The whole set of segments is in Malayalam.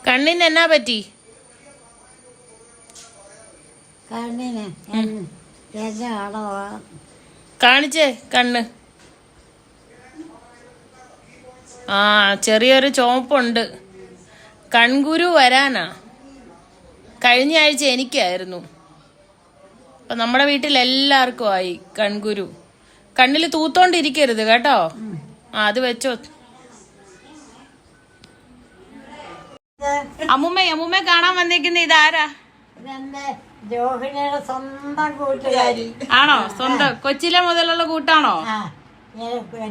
കണ്ണിന് എന്നാ പറ്റി? കണ്ണിന് കാണിച്ചേ കണ്ണ്. ആ ചെറിയൊരു ചുവപ്പുണ്ട്. കൺകുരു വരാനാ. കഴിഞ്ഞ ആഴ്ച എനിക്കായിരുന്നു. അപ്പൊ നമ്മുടെ വീട്ടിൽ എല്ലാവർക്കും ആയി കൺകുരു. കണ്ണിൽ തൂത്തോണ്ടിരിക്കരുത് കേട്ടോ. അത് വെച്ചോ. അമ്മൂമ്മ കാണാൻ വന്നേക്കുന്ന ഇതാരാ? ജോഹിനിയുടെ സ്വന്തം കൂട്ടുകാരി. ആണോ? സ്വന്തം കൊച്ചിലെ മുതലുള്ള കൂട്ടാണോ?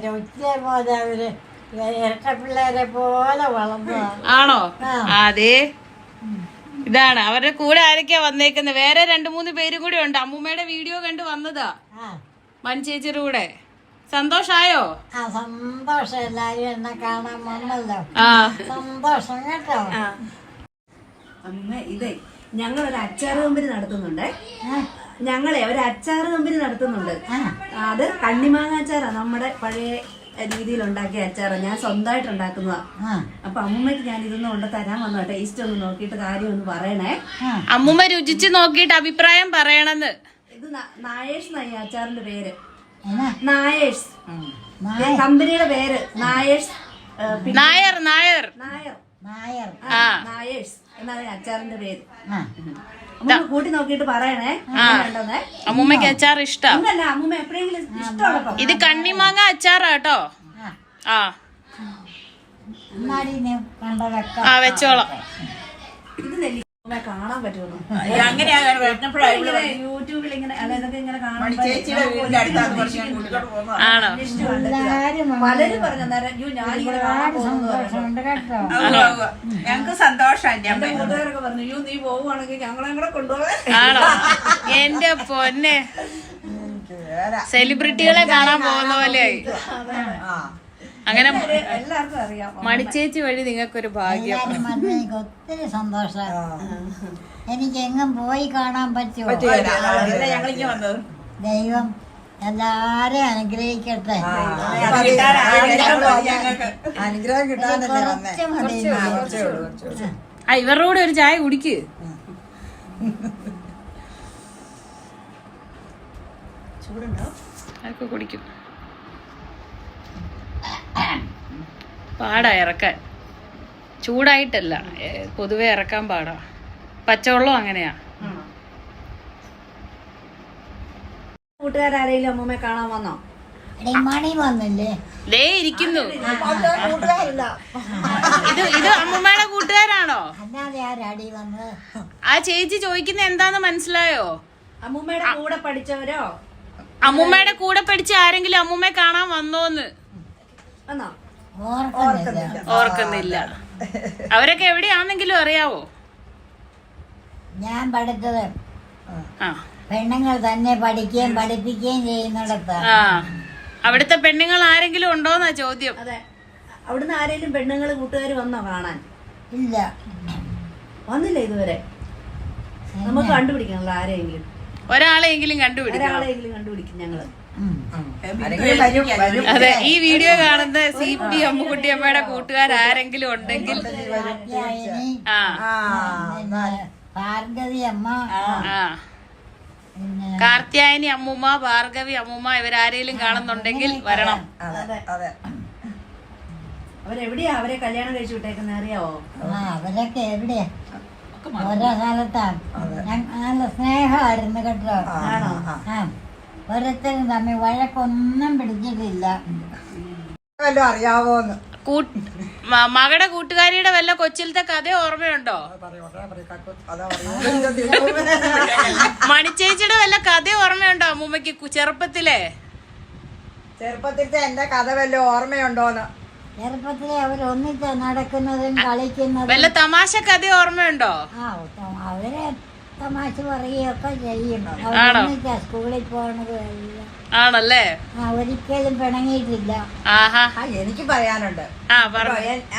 കൊച്ചിലെ പോലെ അവര് ഇരട്ട പിള്ളേരെ പോലെ വളർന്നതാണ്. ആണോ? അതെ, ഇതാണ് അവരുടെ കൂടെ ആരൊക്കെയാ വന്നേക്കുന്നത്. വേറെ 2-3 പേരും കൂടി ഉണ്ട്. അമ്മൂമ്മയുടെ വീഡിയോ കണ്ട് വന്നതാ മനുചേച്ചിയുടെ കൂടെ. സന്തോഷായോ? സന്തോഷം. എല്ലാരും എന്നെ കാണാൻ വന്നല്ലോ. സന്തോഷം കേട്ടോ. അമ്മ ഇതേ ഞങ്ങളൊരു അച്ചാറ് കമ്പനി നടത്തുന്നുണ്ടേ. ഒരു അച്ചാറ് കമ്പനി നടത്തുന്നുണ്ട്. അത് കണ്ണിമാങ്ങ അച്ചാറാ. നമ്മുടെ പഴയ രീതിയിൽ ഉണ്ടാക്കിയ അച്ചാറാ. ഞാൻ സ്വന്തമായിട്ട് ഉണ്ടാക്കുന്നതാ. അപ്പൊ അമ്മൂമ്മക്ക് ഞാൻ ഇതൊന്നും കൊണ്ട് തരാൻ വന്നു. ടേസ്റ്റ് ഒന്ന് നോക്കിയിട്ട് കാര്യം ഒന്ന് പറയണേ. അമ്മൂമ്മ രുചിച്ച് നോക്കിയിട്ട് അഭിപ്രായം പറയണെന്ന്. ഇത് നായേഷ് എന്നായി അച്ചാറിന്റെ പേര്. നായേഷ് കമ്പനിയുടെ പേര്. നായേഷ് നായർ നായേഷ് എന്നാണ് അച്ചാറിന്റെ പേര്. കൂട്ടി നോക്കിട്ട് പറയണേ. അമ്മൂമ്മക്ക് അച്ചാർ ഇഷ്ടം. അമ്മൂമ്മ എപ്പോഴെങ്കിലും ഇഷ്ടമുള്ളപ്പോ. ഇത് കണ്ണിമാങ്ങ അച്ചാറാ കേട്ടോ. വെച്ചോളാം. ഇത് നെല്ലി കാണാൻ പറ്റുമോ? യൂട്യൂബിൽ ഇങ്ങനെ അതൊക്കെ ഇങ്ങനെ കാണാൻ. ആണോ? പലരും പറഞ്ഞു ഞാനിങ്ങനെ ഞങ്ങക്ക് സന്തോഷം. എന്റെ കൂട്ടുകാരൊക്കെ പറഞ്ഞു നീ പോവുകയാണെങ്കിൽ ഞങ്ങളെ കൂടെ കൊണ്ടുപോകാൻ. ആണോ? എന്റെ പൊന്നെ, സെലിബ്രിറ്റികളെ കാണാൻ പോകുന്ന പോലെയായി. അങ്ങനെ എല്ലാവർക്കും അറിയാം. മണിച്ചേച്ചി വഴി നിങ്ങൾക്കൊരു ഭാഗ്യം. എനിക്ക് ഒത്തിരി സന്തോഷം. എനിക്ക് എങ്ങും പോയി കാണാൻ പറ്റുമോ? ദൈവം എല്ലാരെയും അനുഗ്രഹിക്കട്ടെ. അനുഗ്രഹം കിട്ടാനല്ലേ. ഇവരുടെ കൂടെ ഒരു ചായ കുടിക്ക്. അതൊക്കെ കുടിക്കും. പാടാ ഇറക്കാൻ. ചൂടായിട്ടല്ല, പൊതുവെ ഇറക്കാൻ പാടാ. പച്ചവെള്ളം അങ്ങനെയാ. കൂട്ടുകാരെങ്കിലും അമ്മൂമ്മയെ കാണാൻ വന്നോ? മണി വന്നില്ലേ? ദേ ഇരിക്കുന്നു. ഇത് അമ്മൂമ്മയുടെ കൂട്ടുകാരാണോ? അല്ലാതെ ആരാടി വന്നത്? ആ ചേച്ചി ചോദിക്കുന്ന എന്താന്ന് മനസ്സിലായോ? അമ്മൂമ്മയുടെ കൂടെ പഠിച്ചവരോ? അമ്മൂമ്മയുടെ കൂടെ പഠിച്ച ആരെങ്കിലും അമ്മൂമ്മയെ കാണാൻ വന്നോന്ന് ഓർക്കുന്നില്ല. അവരൊക്കെ എവിടെയാണെങ്കിലും അറിയാവോ? ഞാൻ പഠിച്ചത് പെണ്ണുങ്ങൾ തന്നെ പഠിക്കുകയും പഠിപ്പിക്കുകയും ചെയ്യുന്നിടത്താണ്. അവിടുത്തെ പെണ്ണുങ്ങൾ ആരെങ്കിലും ഉണ്ടോന്നാ ചോദ്യം. അതെ, അവിടുന്ന് ആരെങ്കിലും പെണ്ണുങ്ങൾ കൂട്ടുകാർ വന്നോ കാണാൻ? ഇല്ല, വന്നില്ല ഇതുവരെ. നമുക്ക് കണ്ടുപിടിക്കണല്ലോ ആരെങ്കിലും. ഒരാളെങ്കിലും കണ്ടുപിടിക്കും ഞങ്ങള്. അതെ, ഈ വീഡിയോ കാണുന്ന CP അമ്മുക്കുട്ടിയമ്മയുടെ കൂട്ടുകാർ ആരെങ്കിലും ഉണ്ടെങ്കിൽ. ഭാർഗവി അമ്മ, കാർത്യായനി അമ്മൂമ്മ, ഭാർഗവി അമ്മൂമ്മ, ഇവരാരെങ്കിലും കാണുന്നുണ്ടെങ്കിൽ വരണം. അവരെവിടെയാ അവരെ കല്യാണം കഴിച്ചു വിട്ടേക്കുന്ന അറിയാവോ? അവരൊക്കെ എവിടെയാ? ഓരോ കാലത്താണ്. നല്ല സ്നേഹമായിരുന്നു കേട്ടോ. ഓരോരുത്തരും തമ്മിൽ വഴക്കൊന്നും പിടിച്ചിട്ടില്ല. അറിയാവോന്ന് മകളുടെ കൂട്ടുകാരിയുടെ വല്ല കൊച്ചിലത്തെ കഥ ഓർമ്മയുണ്ടോ? മണിച്ചേച്ചിയുടെ വല്ല കഥ ഓർമ്മയുണ്ടോ അമ്മൂമ്മക്ക് ചെറുപ്പത്തിലെ? ചെറുപ്പത്തിലത്തെ എന്റെ കഥ വല്ല ഓർമ്മയുണ്ടോന്ന്? ചെറുപ്പത്തിലെ അവരൊന്നിച്ച് നടക്കുന്നതും കളിക്കുന്നതും. വല്ല തമാശ കഥ ഓർമ്മയുണ്ടോ? അവരെ തമാശ പറയുകയൊക്കെ ചെയ്യും. സ്കൂളിൽ പോണതും എല്ലാം. ആണല്ലേ? ഒരിക്കലും പിണങ്ങിയിട്ടില്ല. എനിക്ക് പറയാനുണ്ട്.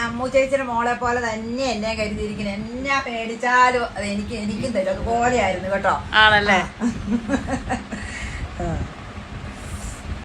അമ്മു ചേച്ചിയുടെ മോളെ പോലെ തന്നെ എന്നെ കരുതിയിരിക്കുന്നു. എന്നെ പേടിച്ചാലും അത് എനിക്കും തരും. അതുപോലെയായിരുന്നു കേട്ടോ. ആണല്ലേ?